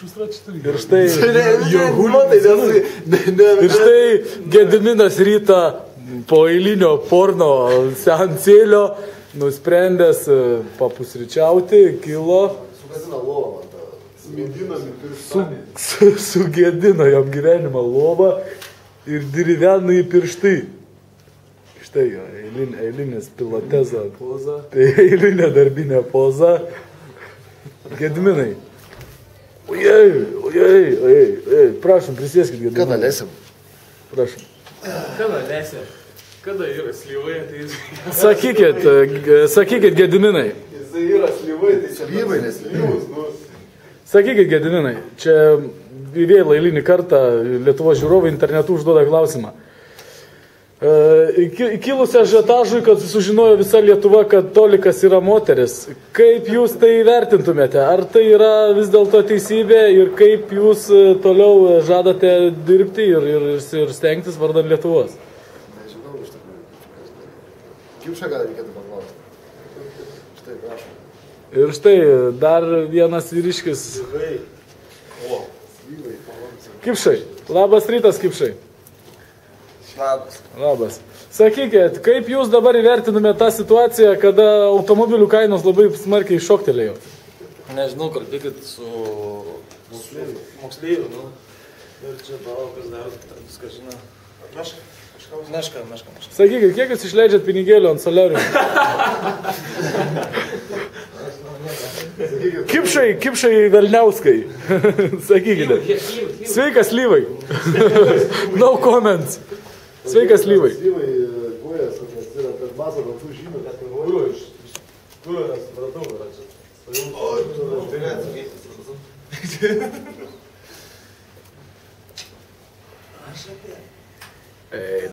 Ir štai Gediminas rytą po eilinio porno seansėlio nusprendęs papusryčiauti, kilo, sugėdino jam gyvenimą lovą ir dirivena į pirštai. Štai jo, eilinis pilatezo poza, tai eilinė darbinė poza. Gediminai. Ojei, prašom, prisėskit, Gediminai. Kada lesim? Prašom. Kada lesim? Kada yra slyvai, tai... Sakykit, Gediminai. Jisai yra slyvai, tai čia... Slyvai, neslyvus. Sakykit, Gediminai, čia vėl eilinį kartą Lietuvos žiūrovai internetu užduoda klausimą. Kilusi ažiotažui, kad sužinojo visa Lietuva, kad Tolikas yra moteris. Kaip jūs tai vertintumėte? Ar tai yra vis dėlto teisybė ir kaip jūs toliau žadate dirbti ir stengtis vardan Lietuvos? Nežinau, iš tikrųjų. Kipšą gal reikėtų paklausti. Štai, prašom. Ir štai dar vienas vyriškis. Kipšai. Labas rytas, Kipšai. Labas. Sakykit, kaip jūs dabar įvertinumėte tą situaciją, kada automobilių kainos labai smarkiai šoktelėjo? Nežinau, kalbėkit su moksleiviu, nu. Ir čia kas daro, viską žino. Meška. Sakykit, kiek jūs išleidžiat pinigėlių ant solarių? Kipšai Velniauskai. Sakykite. Sveikas, Lyvai. No comments. Sveikas, Lyvai. Lyvai kojas, nes yra per masą tų žymių, net galvoju iš kur aš supratau, yra čia.